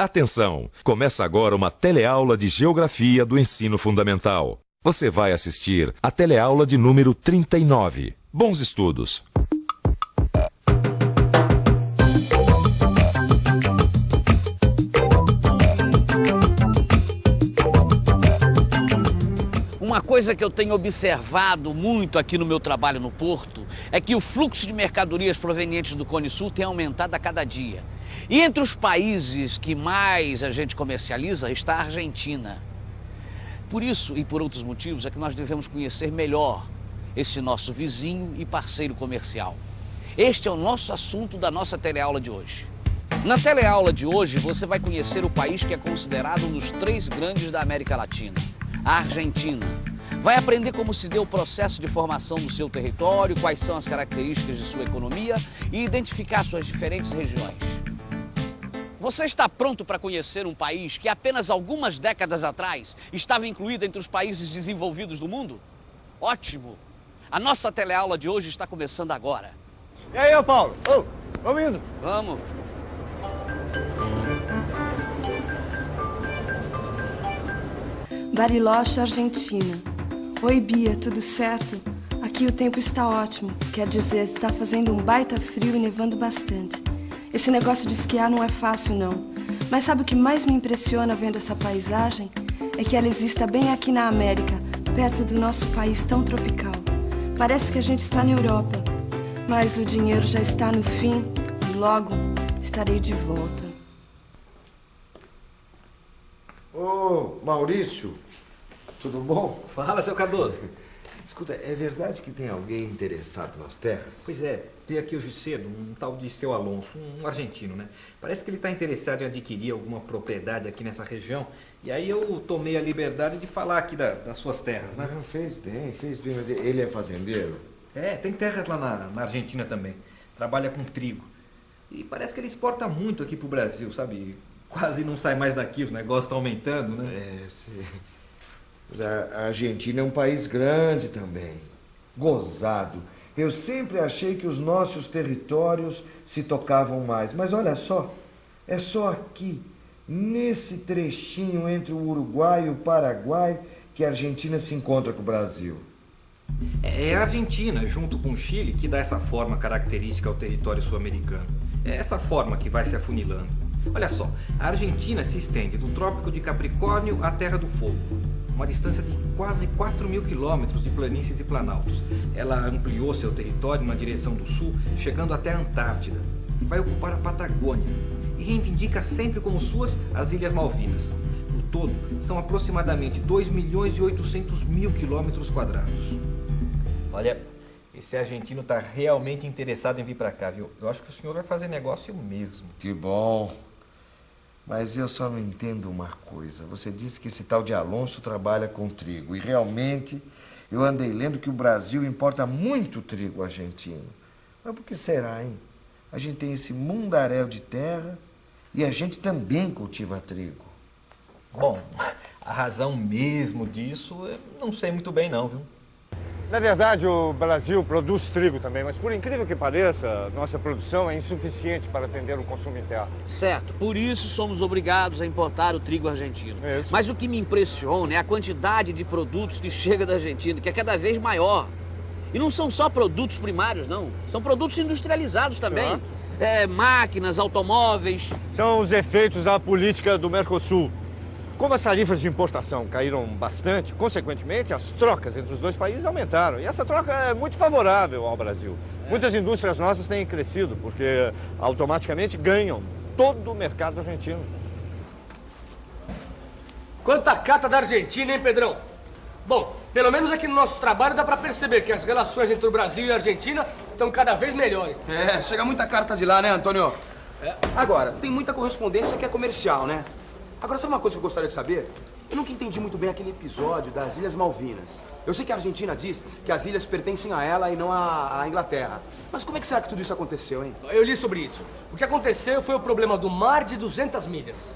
Atenção! Começa agora uma teleaula de Geografia do Ensino Fundamental. Você vai assistir a teleaula de número 39. Bons estudos! Uma coisa que eu tenho observado muito aqui no meu trabalho no Porto é que o fluxo de mercadorias provenientes do Cone Sul tem aumentado a cada dia. E entre os países que mais a gente comercializa está a Argentina. Por isso e por outros motivos é que nós devemos conhecer melhor esse nosso vizinho e parceiro comercial. Este é o nosso assunto da nossa teleaula de hoje. Na teleaula de hoje você vai conhecer o país que é considerado um dos 3 grandes da América Latina, a Argentina. Vai aprender como se deu o processo de formação do seu território, quais são as características de sua economia e identificar suas diferentes regiões. Você está pronto para conhecer um país que apenas algumas décadas atrás estava incluído entre os países desenvolvidos do mundo? Ótimo! A nossa teleaula de hoje está começando agora. E aí, Paulo? Vamos indo. Vamos! Bariloche, Argentina. Oi, Bia, tudo certo? Aqui o tempo está ótimo, quer dizer, está fazendo um baita frio e nevando bastante. Esse negócio de esquiar não é fácil, não. Mas sabe o que mais me impressiona vendo essa paisagem? É que ela exista bem aqui na América, perto do nosso país tão tropical. Parece que a gente está na Europa. Mas o dinheiro já está no fim e logo estarei de volta. Ô, Maurício, tudo bom? Fala, seu Cardoso. Escuta, é verdade que tem alguém interessado nas terras? Pois é, veio aqui hoje cedo um tal de seu Alonso, um argentino, né? Parece que ele está interessado em adquirir alguma propriedade aqui nessa região. E aí eu tomei a liberdade de falar aqui das suas terras, né? Não, fez bem, mas ele é fazendeiro? É, tem terras lá na Argentina também. Trabalha com trigo. E parece que ele exporta muito aqui pro Brasil, sabe? Quase não sai mais daqui, os negócios estão aumentando, né? É, sim. Mas a Argentina é um país grande também, gozado. Eu sempre achei que os nossos territórios se tocavam mais, mas olha só, é só aqui, nesse trechinho entre o Uruguai e o Paraguai, que a Argentina se encontra com o Brasil. É a Argentina, junto com o Chile, que dá essa forma característica ao território sul-americano. É essa forma que vai se afunilando. Olha só, a Argentina se estende do Trópico de Capricórnio à Terra do Fogo. Uma distância de quase 4.000 quilômetros de planícies e planaltos. Ela ampliou seu território na direção do sul, chegando até a Antártida. Vai ocupar a Patagônia e reivindica sempre como suas as Ilhas Malvinas. No todo, são aproximadamente 2.800.000 quilômetros quadrados. Olha, esse argentino está realmente interessado em vir para cá, viu? Eu acho que o senhor vai fazer negócio mesmo. Que bom. Mas eu só não entendo uma coisa. Você disse que esse tal de Alonso trabalha com trigo. E realmente eu andei lendo que o Brasil importa muito trigo argentino. Mas por que será, hein? A gente tem esse mundaréu de terra e a gente também cultiva trigo. Bom, a razão mesmo disso eu não sei muito bem não, viu? Na verdade, o Brasil produz trigo também, mas por incrível que pareça, nossa produção é insuficiente para atender o consumo interno. Certo, por isso somos obrigados a importar o trigo argentino. Isso. Mas o que me impressiona é a quantidade de produtos que chega da Argentina, que é cada vez maior. E não são só produtos primários, não. São produtos industrializados também. Máquinas, automóveis. São os efeitos da política do Mercosul. Como as tarifas de importação caíram bastante, consequentemente, as trocas entre os dois países aumentaram. E essa troca é muito favorável ao Brasil. Muitas indústrias nossas têm crescido, porque automaticamente ganham todo o mercado argentino. Quanta carta da Argentina, hein, Pedrão? Bom, pelo menos aqui no nosso trabalho dá pra perceber que as relações entre o Brasil e a Argentina estão cada vez melhores. É, chega muita carta de lá, né, Antônio? Agora, tem muita correspondência que é comercial, né? Agora, sabe uma coisa que eu gostaria de saber? Eu nunca entendi muito bem aquele episódio das Ilhas Malvinas. Eu sei que a Argentina diz que as ilhas pertencem a ela e não à Inglaterra. Mas como é que será que tudo isso aconteceu, hein? Eu li sobre isso. O que aconteceu foi o problema do Mar de 200 milhas.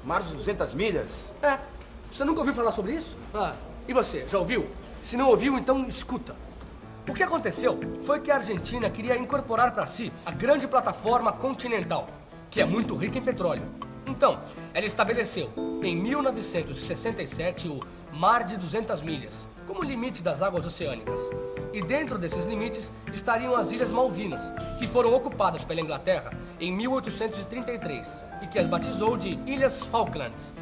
Mar de 200 milhas? É. Você nunca ouviu falar sobre isso? E você, já ouviu? Se não ouviu, então escuta. O que aconteceu foi que a Argentina queria incorporar para si a grande plataforma continental, que é muito rica em petróleo. Então, ela estabeleceu, em 1967, o Mar de 200 Milhas, como limite das águas oceânicas. E dentro desses limites estariam as Ilhas Malvinas, que foram ocupadas pela Inglaterra em 1833 e que as batizou de Ilhas Falklands.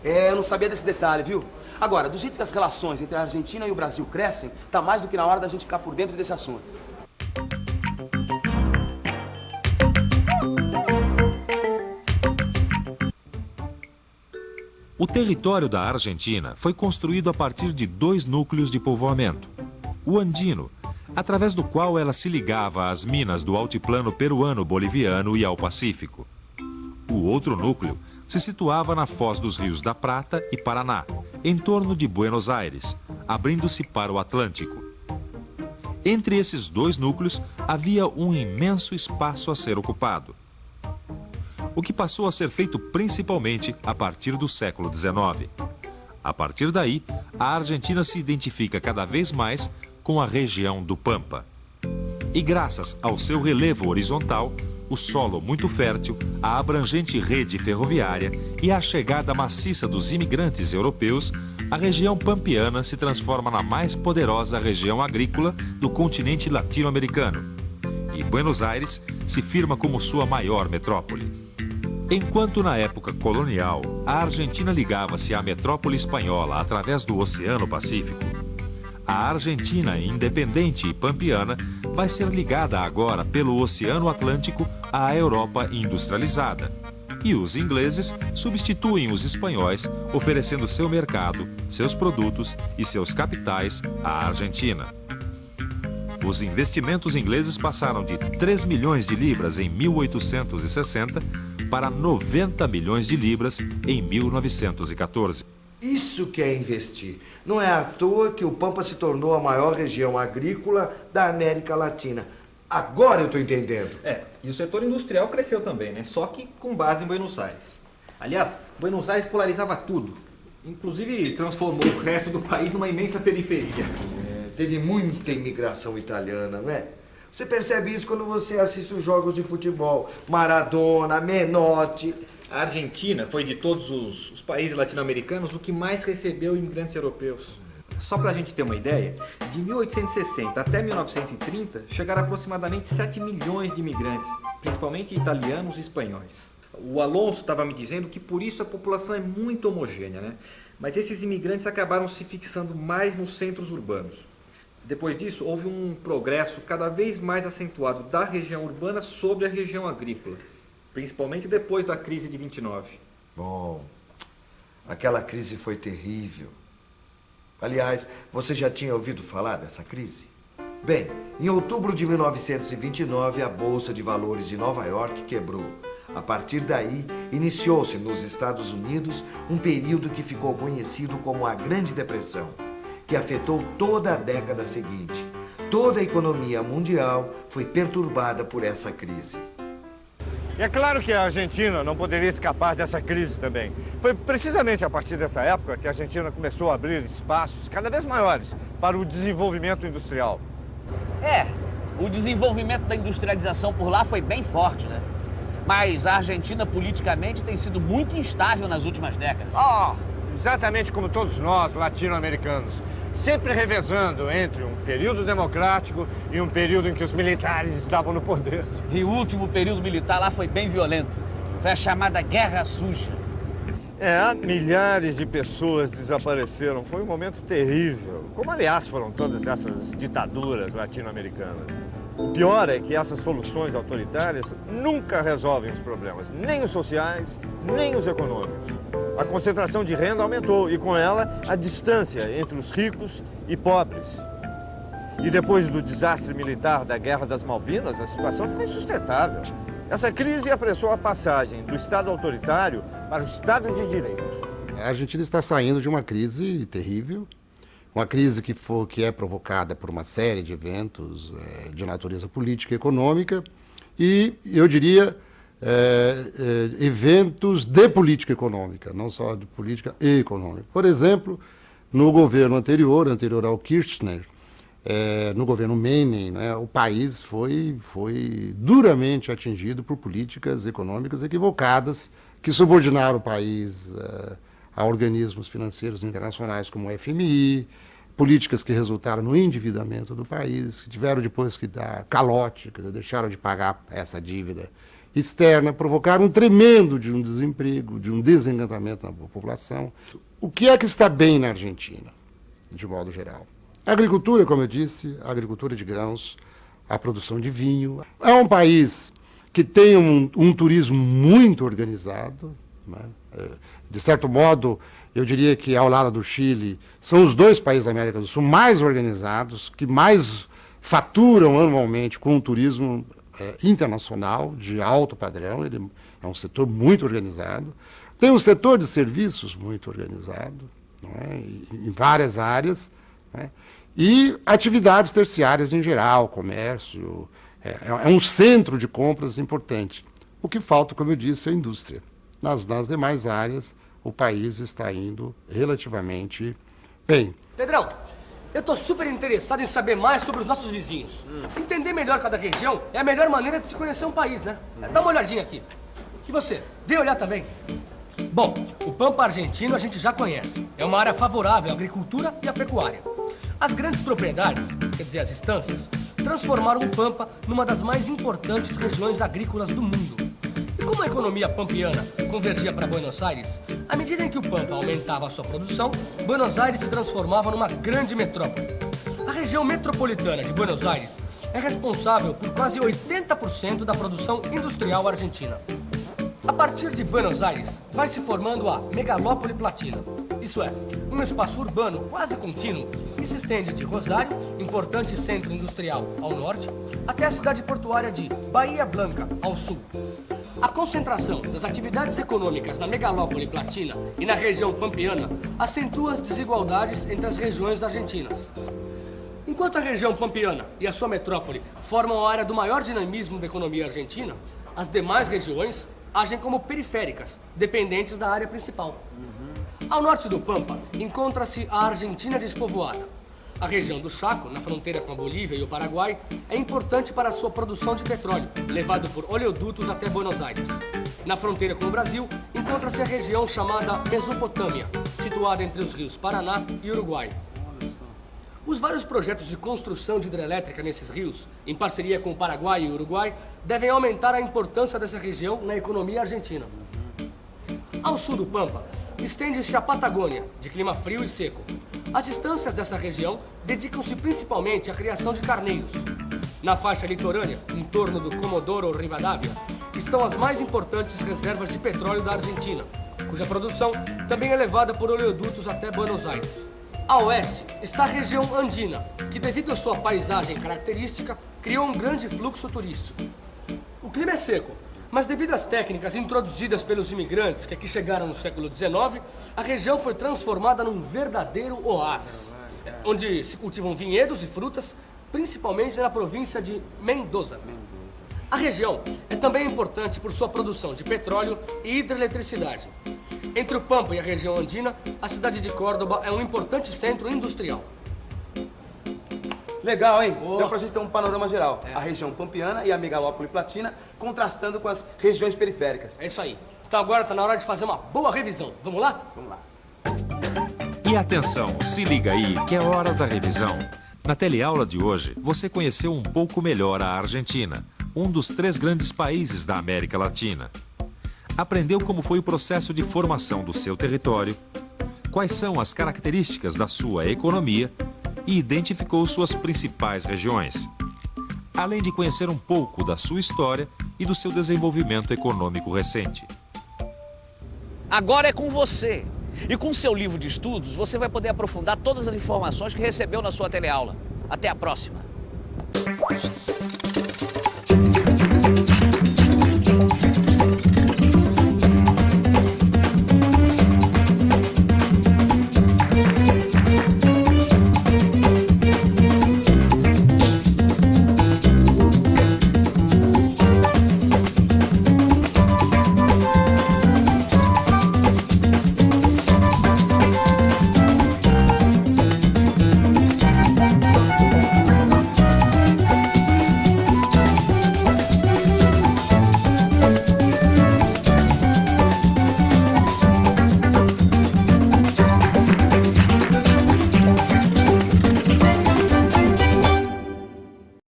É, eu não sabia desse detalhe, viu? Agora, do jeito que as relações entre a Argentina e o Brasil crescem, tá mais do que na hora da gente ficar por dentro desse assunto. O território da Argentina foi construído a partir de 2 núcleos de povoamento. O andino, através do qual ela se ligava às minas do altiplano peruano-boliviano e ao Pacífico. O outro núcleo se situava na foz dos rios da Prata e Paraná, em torno de Buenos Aires, abrindo-se para o Atlântico. Entre esses 2 núcleos havia um imenso espaço a ser ocupado, o que passou a ser feito principalmente a partir do século XIX. A partir daí, a Argentina se identifica cada vez mais com a região do Pampa. E graças ao seu relevo horizontal, o solo muito fértil, a abrangente rede ferroviária e a chegada maciça dos imigrantes europeus, a região pampiana se transforma na mais poderosa região agrícola do continente latino-americano. E Buenos Aires se firma como sua maior metrópole. Enquanto na época colonial, a Argentina ligava-se à metrópole espanhola através do Oceano Pacífico, a Argentina independente e pampiana vai ser ligada agora pelo Oceano Atlântico à Europa industrializada. E os ingleses substituem os espanhóis, oferecendo seu mercado, seus produtos e seus capitais à Argentina. Os investimentos ingleses passaram de 3 milhões de libras em 1860 para 90 milhões de libras em 1914. Isso que é investir. Não é à toa que o Pampa se tornou a maior região agrícola da América Latina. Agora eu estou entendendo. E o setor industrial cresceu também, né? Só que com base em Buenos Aires. Aliás, Buenos Aires polarizava tudo. Inclusive transformou o resto do país numa imensa periferia. Teve muita imigração italiana, não é? Você percebe isso quando você assiste os jogos de futebol. Maradona, Menotti. A Argentina foi, de todos os países latino-americanos, o que mais recebeu imigrantes europeus. Só para a gente ter uma ideia, de 1860 até 1930, chegaram aproximadamente 7 milhões de imigrantes, principalmente italianos e espanhóis. O Alonso estava me dizendo que por isso a população é muito homogênea, né? Mas esses imigrantes acabaram se fixando mais nos centros urbanos. Depois disso, houve um progresso cada vez mais acentuado da região urbana sobre a região agrícola, principalmente depois da crise de 29. Bom, aquela crise foi terrível. Aliás, você já tinha ouvido falar dessa crise? Bem, em outubro de 1929, a Bolsa de Valores de Nova York quebrou. A partir daí, iniciou-se nos Estados Unidos um período que ficou conhecido como a Grande Depressão, que afetou toda a década seguinte. Toda a economia mundial foi perturbada por essa crise. E é claro que a Argentina não poderia escapar dessa crise também. Foi precisamente a partir dessa época que a Argentina começou a abrir espaços cada vez maiores para o desenvolvimento industrial. O desenvolvimento da industrialização por lá foi bem forte, né? Mas a Argentina politicamente tem sido muito instável nas últimas décadas. Exatamente como todos nós, latino-americanos. Sempre revezando entre um período democrático e um período em que os militares estavam no poder. E o último período militar lá foi bem violento. Foi a chamada Guerra Suja. Milhares de pessoas desapareceram. Foi um momento terrível. Como, aliás, foram todas essas ditaduras latino-americanas. O pior é que essas soluções autoritárias nunca resolvem os problemas, nem os sociais, nem os econômicos. A concentração de renda aumentou e, com ela, a distância entre os ricos e pobres. E depois do desastre militar da Guerra das Malvinas, a situação ficou insustentável. Essa crise apressou a passagem do Estado autoritário para o Estado de Direito. A Argentina está saindo de uma crise terrível, uma crise que é provocada por uma série de eventos de natureza política e econômica e, eu diria, eventos de política econômica, não só de política e econômica. Por exemplo, no governo anterior ao Kirchner, no governo Menem, né, o país foi duramente atingido por políticas econômicas equivocadas que subordinaram o país a organismos financeiros internacionais como o FMI, políticas que resultaram no endividamento do país, que tiveram depois que dar calote, quer dizer, deixaram de pagar essa dívida externa, provocaram um tremendo de um desemprego, de um desencantamento na população. O que é que está bem na Argentina, de modo geral? A agricultura, como eu disse, a agricultura de grãos, a produção de vinho. É um país que tem um turismo muito organizado, né? De certo modo, eu diria que, ao lado do Chile, são os dois países da América do Sul mais organizados, que mais faturam anualmente com o turismo internacional, de alto padrão. Ele é um setor muito organizado. Tem um setor de serviços muito organizado, não é? Em várias áreas, né? E atividades terciárias em geral, comércio. É um centro de compras importante. O que falta, como eu disse, é a indústria. Nas demais áreas, o país está indo relativamente bem. Pedrão, eu estou super interessado em saber mais sobre os nossos vizinhos. Entender melhor cada região é a melhor maneira de se conhecer um país, né? Dá uma olhadinha aqui. E você, vem olhar também. Bom, o Pampa argentino a gente já conhece. É uma área favorável à agricultura e à pecuária. As grandes propriedades, quer dizer, as estâncias, transformaram o Pampa numa das mais importantes regiões agrícolas do mundo. E como a economia pampiana convergia para Buenos Aires, à medida em que o Pampa aumentava a sua produção, Buenos Aires se transformava numa grande metrópole. A região metropolitana de Buenos Aires é responsável por quase 80% da produção industrial argentina. A partir de Buenos Aires, vai se formando a megalópole platina. Isso é, um espaço urbano quase contínuo que se estende de Rosário, importante centro industrial, ao norte, até a cidade portuária de Bahia Blanca, ao sul. A concentração das atividades econômicas na megalópole platina e na região pampeana acentua as desigualdades entre as regiões argentinas. Enquanto a região pampeana e a sua metrópole formam a área do maior dinamismo da economia argentina, as demais regiões agem como periféricas, dependentes da área principal. Ao norte do Pampa, encontra-se a Argentina despovoada. A região do Chaco, na fronteira com a Bolívia e o Paraguai, é importante para a sua produção de petróleo, levado por oleodutos até Buenos Aires. Na fronteira com o Brasil, encontra-se a região chamada Mesopotâmia, situada entre os rios Paraná e Uruguai. Os vários projetos de construção de hidrelétrica nesses rios, em parceria com o Paraguai e o Uruguai, devem aumentar a importância dessa região na economia argentina. Ao sul do Pampa, estende-se a Patagônia, de clima frio e seco. As estâncias dessa região dedicam-se principalmente à criação de carneiros. Na faixa litorânea, em torno do Comodoro Rivadavia, estão as mais importantes reservas de petróleo da Argentina, cuja produção também é levada por oleodutos até Buenos Aires. A oeste está a região andina, que devido à sua paisagem característica, criou um grande fluxo turístico. O clima é seco, mas devido às técnicas introduzidas pelos imigrantes que aqui chegaram no século XIX, a região foi transformada num verdadeiro oásis, onde se cultivam vinhedos e frutas, principalmente na província de Mendoza. A região é também importante por sua produção de petróleo e hidroeletricidade. Entre o Pampa e a região andina, a cidade de Córdoba é um importante centro industrial. Legal, hein? Deu pra gente ter um panorama geral. A região pampiana e a megalópole platina contrastando com as regiões periféricas. É isso aí. Então agora tá na hora de fazer uma boa revisão. Vamos lá? Vamos lá. E atenção, se liga aí que é hora da revisão. Na teleaula de hoje, você conheceu um pouco melhor a Argentina, um dos 3 grandes países da América Latina. Aprendeu como foi o processo de formação do seu território, quais são as características da sua economia e identificou suas principais regiões, além de conhecer um pouco da sua história e do seu desenvolvimento econômico recente. Agora é com você. E com seu livro de estudos, você vai poder aprofundar todas as informações que recebeu na sua teleaula. Até a próxima.